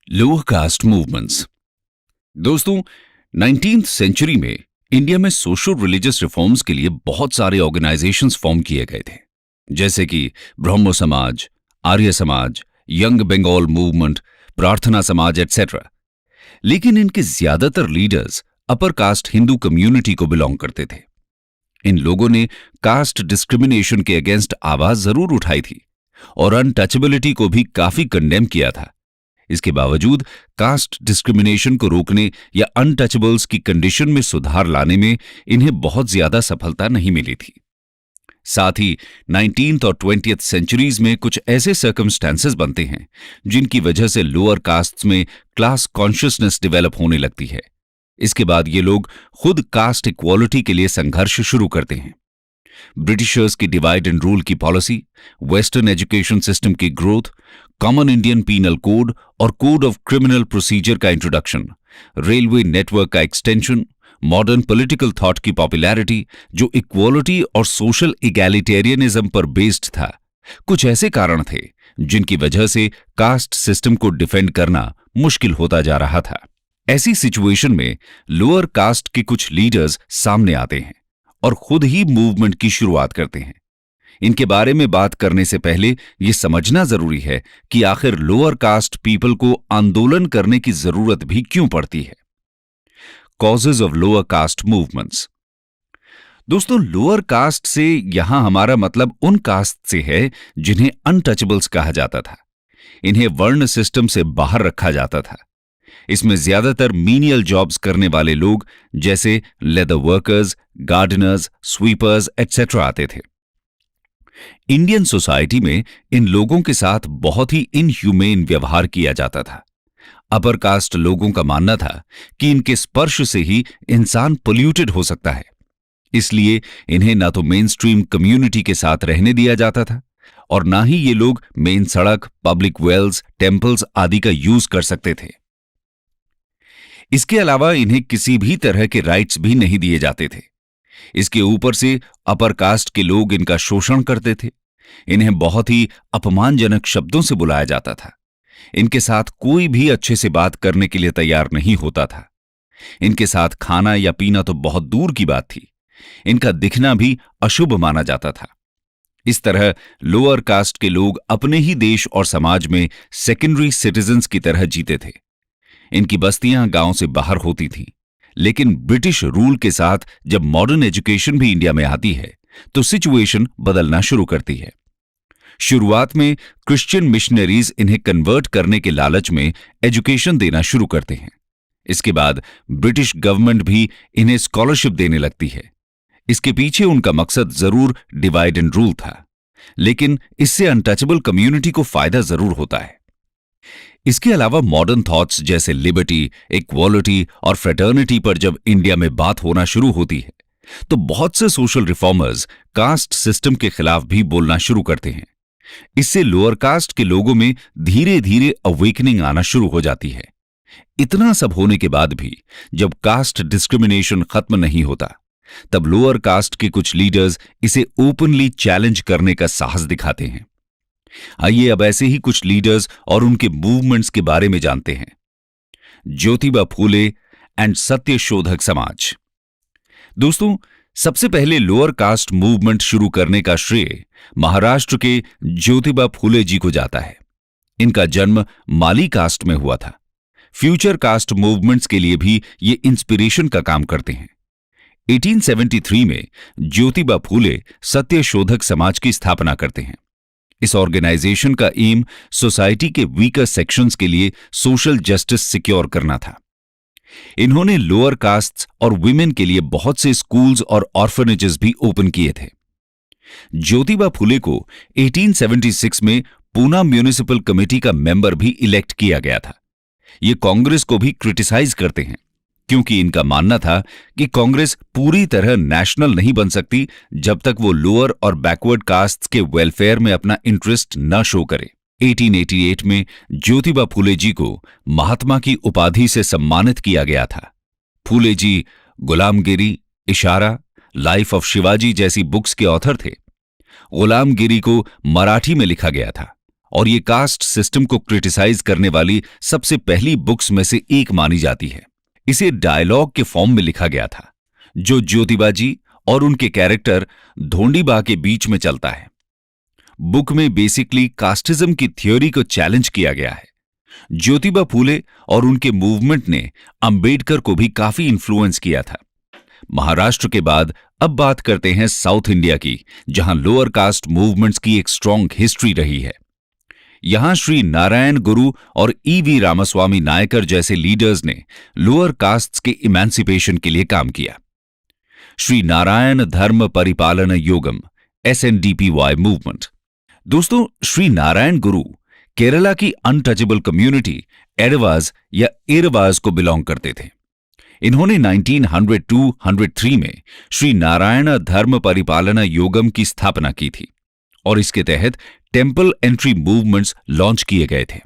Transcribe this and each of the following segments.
Lower caste movements. दोस्तों, 19th century में India में सोशल रिलीजियस रिफॉर्म्स के लिए बहुत सारे ऑर्गेनाइजेशंस फॉर्म किए गए थे, जैसे कि ब्रह्मो समाज, आर्य समाज, यंग बंगाल मूवमेंट, प्रार्थना समाज एटसेट्रा। लेकिन इनके ज्यादातर leaders upper caste Hindu community को बिलोंग करते थे। इन लोगों ने कास्ट डिस्क्रिमिनेशन के अगेंस्ट आवाज जरूर उठाई थी और अनटचेबिलिटी को भी काफी कंडेम किया था। इसके बावजूद कास्ट डिस्क्रिमिनेशन को रोकने या अनटचेबल्स की कंडीशन में सुधार लाने में इन्हें बहुत ज्यादा सफलता नहीं मिली थी। साथ ही 19th और 20th सेंचुरीज में कुछ ऐसे सर्कमस्टेंसेस बनते हैं जिनकी वजह से लोअर कास्ट्स में क्लास कॉन्शियसनेस डेवलप होने लगती है। इसके बाद ये लोग खुद कास्ट इक्वालिटी के लिए संघर्ष शुरू करते हैं। ब्रिटिशर्स की डिवाइड एंड रूल की पॉलिसी, वेस्टर्न एजुकेशन सिस्टम की growth, common Indian penal code और कोड ऑफ क्रिमिनल प्रोसीजर का इंट्रोडक्शन, रेलवे नेटवर्क का एक्सटेंशन, मॉडर्न पॉलिटिकल थॉट की पॉपुलैरिटी जो इक्वालिटी और सोशल इगैलिटेरियनिज्म पर बेस्ड था, कुछ ऐसे कारण थे जिनकी वजह से कास्ट सिस्टम को डिफेंड करना मुश्किल होता जा रहा था। ऐसी सिचुएशन में लोअर कास्ट के कुछ लीडर्स सामने आते हैं और खुद ही मूवमेंट की शुरुआत करते हैं। इनके बारे में बात करने से पहले यह समझना जरूरी है कि आखिर लोअर कास्ट पीपल को आंदोलन करने की जरूरत भी क्यों पड़ती है। Causes of lower caste movements. दोस्तों, लोअर कास्ट से यहां हमारा मतलब उन कास्ट से है जिन्हें अनटचेबल्स कहा जाता था। इन्हें वर्ण सिस्टम से बाहर रखा जाता था। इसमें ज्यादातर मीनियल जॉब्स करने वाले लोग जैसे leather workers, Gardner's, sweepers etcetera आते थे। इंडियन सोसाइटी में इन लोगों के साथ बहुत ही इनह्यूमेन व्यवहार किया जाता था। अपर कास्ट लोगों का मानना था कि इनके स्पर्श से ही इंसान पोल्यूटेड हो सकता है, इसलिए इन्हें ना तो मेन स्ट्रीम कम्युनिटी के साथ रहने दिया जाता था और ना ही ये लोग मेन सड़क, पब्लिक वेल्स, टेम्पल्स आदि का यूज कर सकते थे। इसके अलावा इन्हें किसी भी तरह के राइट्स भी नहीं दिए जाते थे। इसके ऊपर से अपर कास्ट के लोग इनका शोषण करते थे। इन्हें बहुत ही अपमानजनक शब्दों से बुलाया जाता था। इनके साथ कोई भी अच्छे से बात करने के लिए तैयार नहीं होता था। इनके साथ खाना या पीना तो बहुत दूर की बात थी। इनका दिखना भी अशुभ माना जाता था। इस तरह लोअर कास्ट के लोग अपने ही देश और समाज में सेकेंडरी सिटीजन्स की तरह जीते थे। इनकी बस्तियां गांव से बाहर होती थीं, लेकिन ब्रिटिश रूल के साथ जब मॉडर्न एजुकेशन भी इंडिया में आती है तो सिचुएशन बदलना शुरू करती है। शुरुआत में क्रिश्चियन मिशनरीज इन्हें कन्वर्ट करने के लालच में एजुकेशन देना शुरू करते हैं। इसके बाद ब्रिटिश गवर्नमेंट भी इन्हें स्कॉलरशिप देने लगती है। इसके पीछे उनका मकसद जरूर डिवाइड एंड रूल था, लेकिन इससे अनटचेबल कम्युनिटी को फायदा जरूर होता है। इसके अलावा मॉडर्न थॉट्स जैसे लिबर्टी, इक्वालिटी और फ्रेटर्निटी पर जब इंडिया में बात होना शुरू होती है तो बहुत से सोशल रिफॉर्मर्स कास्ट सिस्टम के खिलाफ भी बोलना शुरू करते हैं। इससे लोअर कास्ट के लोगों में धीरे धीरे अवेकनिंग आना शुरू हो जाती है। इतना सब होने के बाद भी जब कास्ट डिस्क्रिमिनेशन खत्म नहीं होता, तब लोअर कास्ट के कुछ लीडर्स इसे ओपनली चैलेंज करने का साहस दिखाते हैं। आइए अब ऐसे ही कुछ लीडर्स और उनके मूवमेंट्स के बारे में जानते हैं। ज्योतिबा फूले एंड सत्यशोधक समाज। दोस्तों, सबसे पहले लोअर कास्ट मूवमेंट शुरू करने का श्रेय महाराष्ट्र के ज्योतिबा फूले जी को जाता है। इनका जन्म माली कास्ट में हुआ था। फ्यूचर कास्ट मूवमेंट्स के लिए भी ये इंस्पिरेशन का काम करते हैं। 1873 में ज्योतिबा फूले सत्यशोधक समाज की स्थापना करते हैं। इस ऑर्गेनाइजेशन का एम सोसाइटी के वीकर सेक्शंस के लिए सोशल जस्टिस सिक्योर करना था। इन्होंने लोअर कास्ट्स और विमेन के लिए बहुत से स्कूल्स और ऑर्फनेजेस भी ओपन किए थे। ज्योतिबा फुले को 1876 में पूना म्युनिसिपल कमेटी का मेंबर भी इलेक्ट किया गया था। ये कांग्रेस को भी क्रिटिसाइज करते हैं, क्योंकि इनका मानना था कि कांग्रेस पूरी तरह नेशनल नहीं बन सकती जब तक वो लोअर और बैकवर्ड कास्ट्स के वेलफेयर में अपना इंटरेस्ट न शो करे। 1888 में ज्योतिबा फूले जी को महात्मा की उपाधि से सम्मानित किया गया था। फूले जी गुलामगिरी, इशारा, लाइफ ऑफ शिवाजी जैसी बुक्स के ऑथर थे। गुलामगिरी को मराठी में लिखा गया था और ये कास्ट सिस्टम को क्रिटिसाइज करने वाली सबसे पहली बुक्स में से एक मानी जाती है। इसे डायलॉग के फॉर्म में लिखा गया था, जो ज्योतिबा जी और उनके कैरेक्टर धोंडीबा के बीच में चलता है। बुक में बेसिकली कास्टिज्म की थ्योरी को चैलेंज किया गया है। ज्योतिबा फूले और उनके मूवमेंट ने अंबेडकर को भी काफी इन्फ्लुएंस किया था। महाराष्ट्र के बाद अब बात करते हैं साउथ इंडिया की, जहां लोअर कास्ट मूवमेंट्स की एक स्ट्रॉन्ग हिस्ट्री रही है। यहां श्री नारायण गुरु और ईवी रामास्वामी नायकर जैसे लीडर्स ने लोअर कास्ट्स के इमेंसिपेशन के लिए काम किया। श्री नारायण धर्म परिपालन योगम SNDPY मूवमेंट। दोस्तों, श्री नारायण गुरु केरला की अनटचेबल कम्युनिटी एडवाज या एरवाज को बिलोंग करते थे। इन्होंने 1902-103 में श्री नारायण धर्म परिपालन योगम की स्थापना की थी और इसके तहत टेम्पल एंट्री मूवमेंट्स लॉन्च किए गए थे।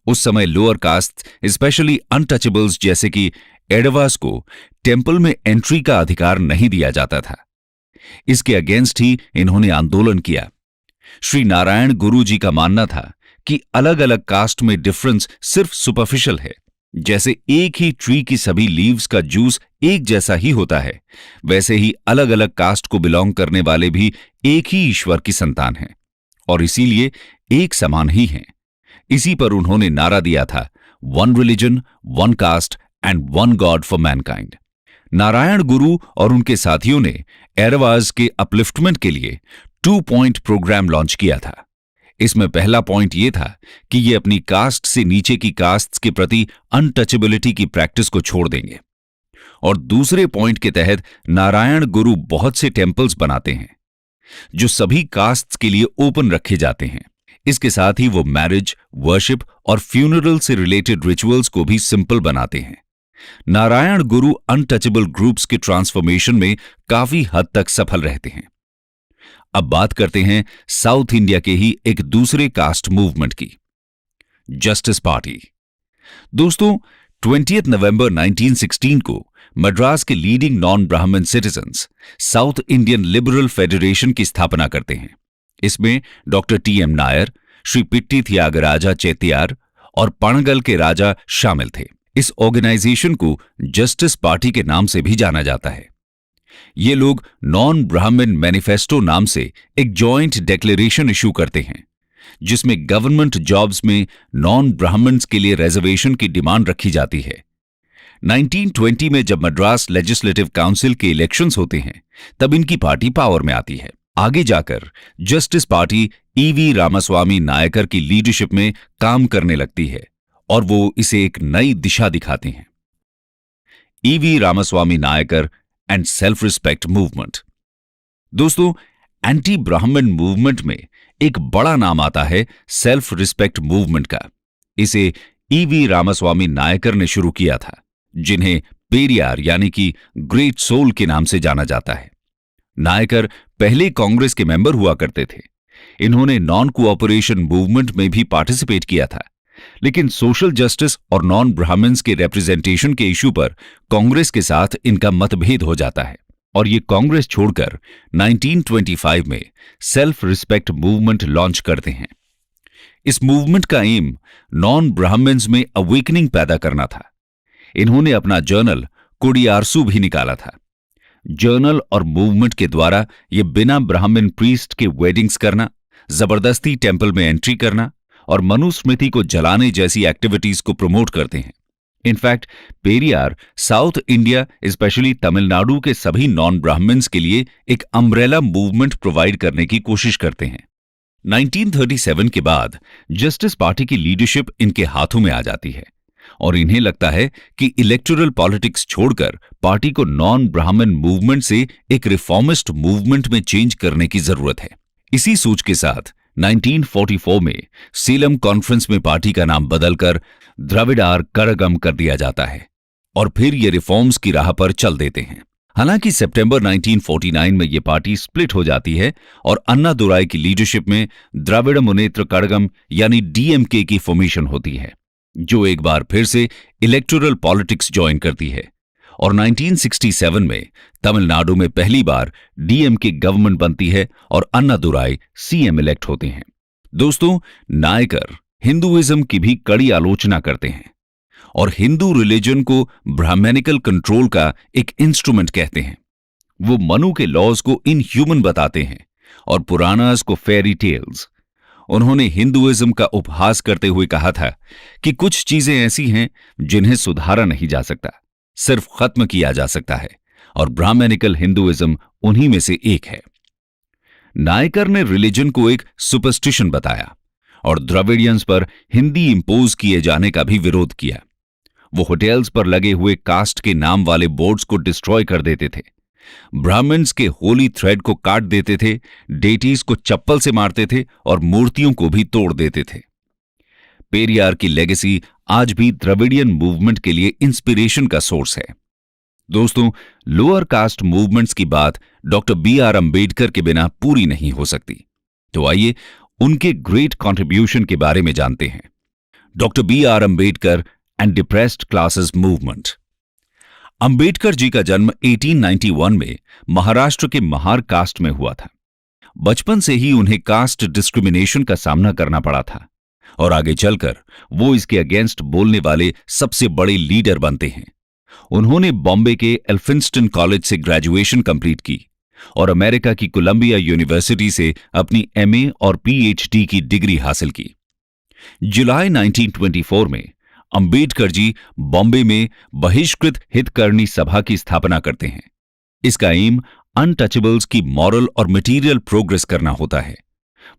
उस समय लोअर कास्ट स्पेशली अनटचेबल्स जैसे कि एडवास को टेम्पल में एंट्री का अधिकार नहीं दिया जाता था। इसके अगेंस्ट ही इन्होंने आंदोलन किया। श्री नारायण गुरु जी का मानना था कि अलग अलग कास्ट में डिफरेंस सिर्फ सुपरफिशियल है। जैसे एक ही ट्री की सभी लीव्स का जूस एक जैसा ही होता है, वैसे ही अलग अलग कास्ट को बिलोंग करने वाले भी एक ही ईश्वर की संतान हैं और इसीलिए एक समान ही हैं। इसी पर उन्होंने नारा दिया था, one religion, one cast and one God for Mankind. Narayan गुरु और उनके साथियों ने एरवाज के अपलिफ्टमेंट के लिए 2 पॉइंट प्रोग्राम लॉन्च किया था। इसमें पहला पॉइंट यह था कि ये अपनी कास्ट से नीचे की कास्ट्स के प्रति अनटचेबिलिटी की प्रैक्टिस को छोड़ देंगे और दूसरे पॉइंट के तहत नारायण गुरु बहुत से टेम्पल्स बनाते हैं जो सभी कास्ट्स के लिए ओपन रखे जाते हैं। इसके साथ ही वो मैरिज, वर्शिप और फ्यूनरल से रिलेटेड रिचुअल्स को भी सिंपल बनाते हैं। नारायण गुरु अनटचेबल ग्रुप्स के ट्रांसफॉर्मेशन में काफी हद तक सफल रहते हैं। अब बात करते हैं साउथ इंडिया के ही एक दूसरे कास्ट मूवमेंट की, जस्टिस पार्टी। दोस्तों, 20 नवंबर 1916 को मद्रास के लीडिंग नॉन ब्राह्मण citizens south Indian liberal federation की स्थापना करते हैं। इसमें डॉक्टर TM नायर, श्री पिट्टी थियागराजा चेतियार और पणगल के राजा शामिल थे। इस ऑर्गेनाइजेशन को जस्टिस पार्टी के नाम से भी जाना जाता है। ये लोग नॉन ब्राह्मण मैनिफेस्टो नाम से एक जॉइंट डिक्लेरेशन इशू करते हैं, जिसमें गवर्नमेंट जॉब्स में नॉन ब्राह्मण्स के लिए रिजर्वेशन की डिमांड रखी जाती है। 1920 में जब मद्रास लेजिस्लेटिव काउंसिल के इलेक्शंस होते हैं, तब इनकी पार्टी पावर में आती है। आगे जाकर Justice Party E V Ramaswamy Naicker की लीडरशिप में काम करने लगती है और वो इसे एक नई दिशा दिखाते हैं। E V Ramaswamy Naicker and self respect movement. दोस्तों, एंटी ब्राह्मण मूवमेंट में एक बड़ा नाम आता है सेल्फ रिस्पेक्ट मूवमेंट का। इसे ईवी रामास्वामी नायकर ने शुरू किया था, जिन्हें पेरियार यानी कि ग्रेट सोल के नाम से जाना जाता है। नायकर पहले कांग्रेस के मेंबर हुआ करते थे। इन्होंने नॉन कोऑपरेशन मूवमेंट में भी पार्टिसिपेट किया था, लेकिन सोशल जस्टिस और नॉन ब्राह्मण्स के रिप्रेजेंटेशन के इशू पर कांग्रेस के साथ इनका मतभेद हो जाता है और ये कांग्रेस छोड़कर 1925 में सेल्फ रिस्पेक्ट मूवमेंट लॉन्च करते हैं। इस मूवमेंट का एम नॉन ब्राह्मण्स में अवेकनिंग पैदा करना था। इन्होंने अपना जर्नल कोडियारसू भी निकाला था। जर्नल और मूवमेंट के द्वारा ये बिना ब्राह्मण प्रीस्ट के वेडिंग्स करना, जबरदस्ती टेम्पल में एंट्री करना और मनुस्मृति को जलाने जैसी एक्टिविटीज को प्रमोट करते हैं। In fact Periyar south India specially Tamil Nadu के सभी नॉन ब्राह्मण्स के लिए एक अम्ब्रेला मूवमेंट प्रोवाइड करने की कोशिश करते हैं। 1937 के बाद जस्टिस पार्टी की लीडरशिप इनके हाथों में आ जाती है और इन्हें लगता है कि इलेक्टोरल पॉलिटिक्स छोड़कर पार्टी को नॉन ब्राह्मण मूवमेंट से एक रिफॉर्मिस्ट मूवमेंट में चेंज करने की जरूरत है। इसी सोच के साथ 1944 में सेलम कॉन्फ्रेंस में पार्टी का नाम बदलकर द्रविडार कड़गम कर दिया जाता है और फिर ये रिफॉर्म्स की राह पर चल देते हैं। हालांकि सितंबर 1949 में ये पार्टी स्प्लिट हो जाती है और अन्नादुराई की लीडरशिप में द्रविड़ मुनेत्र कड़गम यानी DMK की फॉर्मेशन होती है, जो एक बार फिर से इलेक्टोरल पॉलिटिक्स ज्वाइन करती है और 1967 में तमिलनाडु में पहली बार DMK गवर्नमेंट बनती है और अन्नादुराई CM इलेक्ट होते हैं। दोस्तों, नायकर हिंदुइज्म की भी कड़ी आलोचना करते हैं और हिंदू रिलीजन को ब्राह्मणिकल कंट्रोल का एक इंस्ट्रूमेंट कहते हैं। वो मनु के लॉज को इनह्यूमन बताते हैं और पुराणास को फेरी टेल्स। उन्होंने हिंदुइज्म का उपहास करते हुए कहा था कि कुछ चीजें ऐसी हैं जिन्हें सुधारा नहीं जा सकता, सिर्फ खत्म किया जा सकता है, और ब्राह्मणिकल हिंदुइज्म उन्हीं में से एक है। नायकर ने रिलीजन को एक सुपरस्टिशन बताया और द्रविडियंस पर हिंदी इंपोज किए जाने का भी विरोध किया। वो होटल्स पर लगे हुए कास्ट के नाम वाले बोर्ड्स को डिस्ट्रॉय कर देते थे, ब्राह्मण्स के होली थ्रेड को काट देते थे, डेटीज को चप्पल से मारते थे और मूर्तियों को भी तोड़ देते थे। पेरियार की लेगेसी आज भी द्रविडियन मूवमेंट के लिए इंस्पिरेशन का सोर्स है। दोस्तों, लोअर कास्ट मूवमेंट्स की बात डॉक्टर B.R. अंबेडकर के बिना पूरी नहीं हो सकती। तो आइए उनके ग्रेट कंट्रीब्यूशन के बारे में जानते हैं। Doctor B.R. Ambedkar and depressed classes movement. Ambedkar ji का जन्म 1891 में महाराष्ट्र के महार कास्ट में हुआ था। बचपन से ही उन्हें कास्ट डिस्क्रिमिनेशन का सामना करना पड़ा था और आगे चलकर वो इसके अगेंस्ट बोलने वाले सबसे बड़े लीडर बनते हैं। उन्होंने बॉम्बे के एल्फिंस्टन कॉलेज से ग्रेजुएशन कंप्लीट की और अमेरिका की कोलंबिया यूनिवर्सिटी से अपनी MA और PhD की डिग्री हासिल की। जुलाई 1924 में अंबेडकर जी बॉम्बे में बहिष्कृत हितकर्णी सभा की स्थापना करते हैं। इसका एम अनटचेबल्स की मॉरल और मटेरियल प्रोग्रेस करना होता है।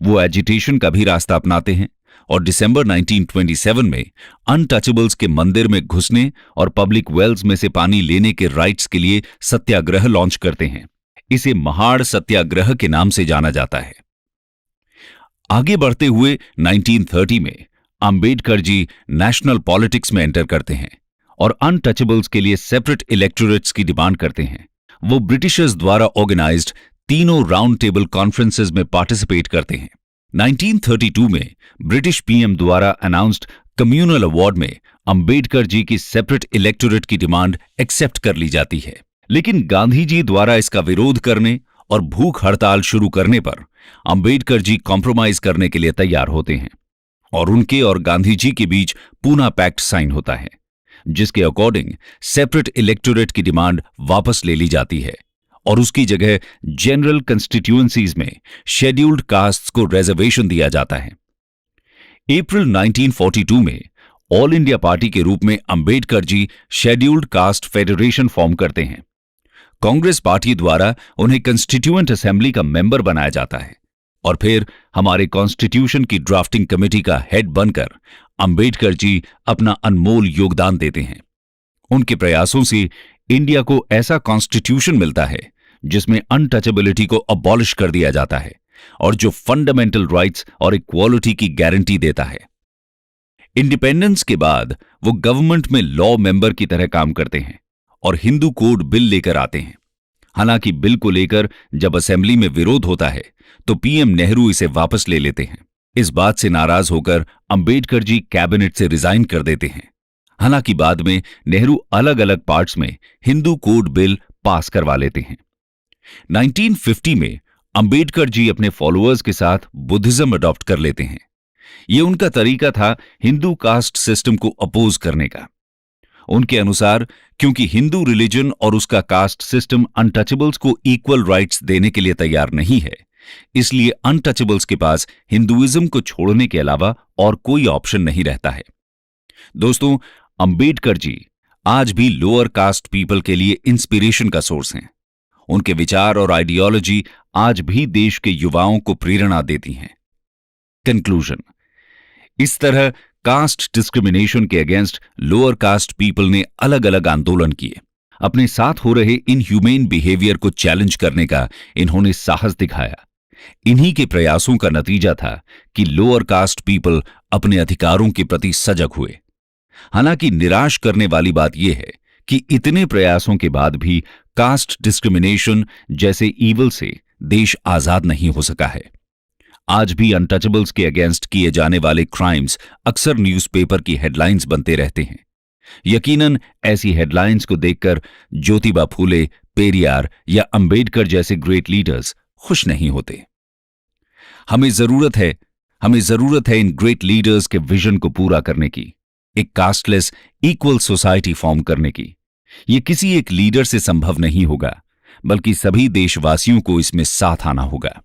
वो एजिटेशन का भी रास्ता अपनाते हैं और दिसंबर 1927 में अनटचेबल्स के मंदिर में घुसने और पब्लिक वेल्स में से पानी लेने के राइट्स के लिए सत्याग्रह लॉन्च करते हैं। इसे महाड़ सत्याग्रह के नाम से जाना जाता है। आगे बढ़ते हुए 1930 में अंबेडकर जी नेशनल पॉलिटिक्स में एंटर करते हैं और अनटचेबल्स के लिए सेपरेट इलेक्टोरेट्स की डिमांड करते हैं। वो ब्रिटिशर्स द्वारा ऑर्गेनाइज्ड तीनों राउंड टेबल कॉन्फ्रेंसेस में पार्टिसिपेट करते हैं। 1932 में ब्रिटिश PM द्वारा अनाउंस्ड कम्युनल अवार्ड में अंबेडकर जी की सेपरेट इलेक्टोरेट की डिमांड एक्सेप्ट कर ली जाती है, लेकिन गांधी जी द्वारा इसका विरोध करने और भूख हड़ताल शुरू करने पर अंबेडकर जी कॉम्प्रोमाइज करने के लिए तैयार होते हैं और उनके और गांधी जी के बीच पूना पैक्ट साइन होता है, जिसके अकॉर्डिंग सेपरेट इलेक्टोरेट की डिमांड वापस ले ली जाती है और उसकी जगह जनरल कंस्टिट्यूएंसीज में शेड्यूल्ड कास्ट्स को रिजर्वेशन दिया जाता है। अप्रैल 1942 में ऑल इंडिया पार्टी के रूप में Ambedkar ji scheduled caste federation form करते हैं। कांग्रेस पार्टी द्वारा उन्हें कंस्टिट्यूएंट असेंबली का मेंबर बनाया जाता है और फिर हमारे कॉन्स्टिट्यूशन की ड्राफ्टिंग कमेटी का हेड बनकर अंबेडकर जी अपना अनमोल योगदान देते हैं। उनके प्रयासों से इंडिया को ऐसा कॉन्स्टिट्यूशन मिलता है जिसमें अनटचेबिलिटी को अबॉलिश कर दिया जाता है और जो फंडामेंटल राइट्स और इक्वालिटी की गारंटी देता है। इंडिपेंडेंस के बाद वो गवर्नमेंट में लॉ मेंबर की तरह काम करते हैं और हिंदू कोड बिल लेकर आते हैं। हालांकि बिल को लेकर जब असेंबली में विरोध होता है तो PM नेहरू इसे वापस ले लेते हैं। इस बात से नाराज होकर अंबेडकर जी कैबिनेट से रिजाइन कर देते हैं। हालांकि बाद में नेहरू अलग अलग पार्ट्स में हिंदू कोड बिल पास करवा लेते हैं। 1950 में अंबेडकर जी अपने फॉलोअर्स के साथ बुद्धिज्म अडॉप्ट कर लेते हैं। यह उनका तरीका था हिंदू कास्ट सिस्टम को अपोज करने का। उनके अनुसार क्योंकि हिंदू रिलीजन और उसका कास्ट सिस्टम अनटचेबल्स को इक्वल राइट्स देने के लिए तैयार नहीं है, इसलिए अनटचेबल्स के पास हिंदुइज्म को छोड़ने के अलावा और कोई ऑप्शन नहीं रहता है। दोस्तों, अंबेडकर जी आज भी लोअर कास्ट पीपल के लिए इंस्पिरेशन का सोर्स हैं। उनके विचार और आइडियोलॉजी आज भी देश के युवाओं को प्रेरणा देती हैं। कंक्लूजन, इस तरह कास्ट डिस्क्रिमिनेशन के अगेंस्ट लोअर कास्ट पीपल ने अलग अलग आंदोलन किए। अपने साथ हो रहे इनह्यूमेन बिहेवियर को चैलेंज करने का इन्होंने साहस दिखाया। इन्हीं के प्रयासों का नतीजा था कि लोअर कास्ट पीपल अपने अधिकारों के प्रति सजग हुए। हालांकि निराश करने वाली बात यह है कि इतने प्रयासों के बाद भी कास्ट डिस्क्रिमिनेशन जैसे ईवल से देश आजाद नहीं हो सका है। आज भी अनटचेबल्स के अगेंस्ट किए जाने वाले क्राइम्स अक्सर न्यूज़पेपर की हेडलाइंस बनते रहते हैं। यकीनन ऐसी हेडलाइंस को देखकर ज्योतिबा फूले, पेरियार या अंबेडकर जैसे ग्रेट लीडर्स खुश नहीं होते। हमें जरूरत है हमें जरूरत है इन ग्रेट लीडर्स के विजन को पूरा करने की, एक कास्टलेस इक्वल सोसाइटी फॉर्म करने की। ये किसी एक लीडर से संभव नहीं होगा, बल्कि सभी देशवासियों को इसमें साथ आना होगा।